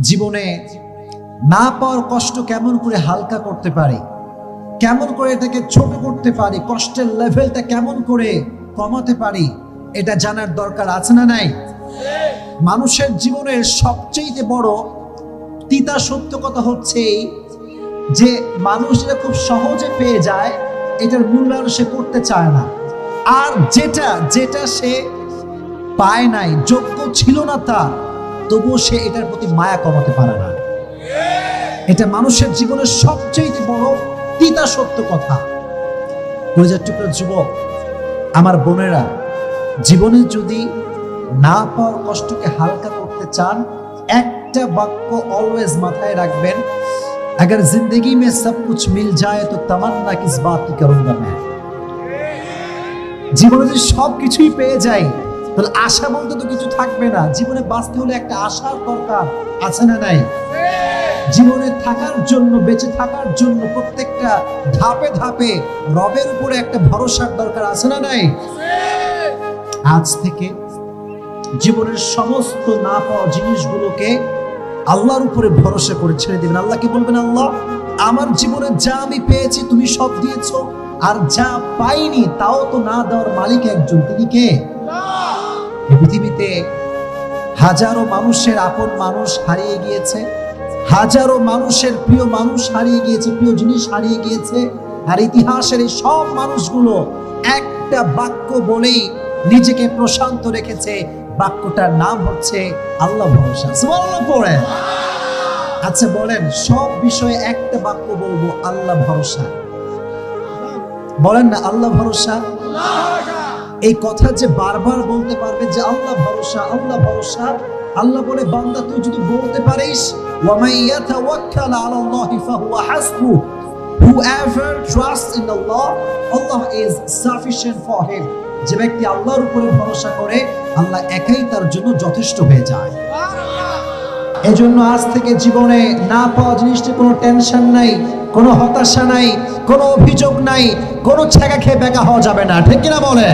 জীবনে না পাওয়ার কষ্ট কেমন করে হালকা করতে পারি, কেমন করে এটাকে ছোট করতে পারি, কষ্টের লেভেলটা কেমন করে কমাতে পারি, এটা জানার দরকার আছে না নাই? মানুষের জীবনের সবচেয়ে বড় তিতা সত্য কথা হচ্ছে যে মানুষ এটা খুব সহজে পেয়ে যায়, এটার মূল্যায়ন সে করতে চায় না। আর যেটা সে পায় নাই, যোগ্য ছিল না তার, তবুও সে এটার প্রতি মায়া কমাতে পারে না। এটা মানুষের জীবনের সবচেয়ে বড় তিতা সত্য কথা। কলিজার টুকরা যুবক, আমার বোনেরা, জীবনে যদি না পাওয়ার কষ্টকে হালকা করতে চান, একটা বাক্য অলওয়েজ মাথায় রাখবেন, अगर जिंदगी में सब कुछ मिल जाए तो तमन्ना किस बात की करूंगा मैं। জীবনে যদি সব কিছুই পেয়ে যাই, তাহলে আশা বলতে তো কিছু থাকবে না। জীবনে বাঁচতে হলে একটা আশার দরকার আছে না নাই? জীবনে থাকার জন্য, বেঁচে থাকার জন্য প্রত্যেকটা ধাপে ধাপে রবের উপরে একটা ভরসার দরকার আছে না নাই? আজ থেকে জীবনের সমস্ত না পাওয়া জিনিসগুলোকে আল্লাহর উপরে ভরসা করে ছেড়ে দিবেন। আল্লাহকে বলবেন, আল্লাহ, আমার জীবনে যা আমি পেয়েছি তুমি সব দিয়েছো, আর যা পাইনি তাও তো না দেওয়ার মালিক একজন, তিনি কে? এই পৃথিবীতে হাজারো মানুষের আপন মানুষ হারিয়ে গিয়েছে, হাজারো মানুষের প্রিয় মানুষ হারিয়ে গিয়েছে, প্রিয় জিনিস হারিয়ে গিয়েছে। আর ইতিহাসের এই সব মানুষগুলো একটা বাক্য বলেই নিজেকে প্রশান্ত রেখেছে, বাক্যটার নাম হচ্ছে আল্লাহ ভরসা। সুবহানাল্লাহ পড়ে। আচ্ছা বলেন, সব বিষয়ে একটা বাক্য বলবো, আল্লাহ ভরসা। বলেন না আল্লাহ ভরসা। এই কথা যে বারবার বলতে পারবে যে আল্লাহ ভরসা, আল্লাহ ভরসা, আল্লাহ বলে, বান্দা তুই যদি বলতে পারিস, ওয়া মান ইয়াতাওয়াক্কাল আলাল্লাহি ফাহুয়া হাসবু, whoever trusts in Allah, Allah is sufficient for him। যে ব্যক্তি আল্লাহর উপরে ভরসা করে, আল্লাহ একাই তার জন্য যথেষ্ট হয়ে যায়। এজন্য আজ থেকে জীবনে না পাওয়া জিনিসটি কোনো টেনশন নাই, কোনো হতাশা নাই, কোনো অভিযোগ নাই, কোনো ছেঁকা খেয়ে বেকা হওয়া যাবে না। ঠিক কিনা বলে?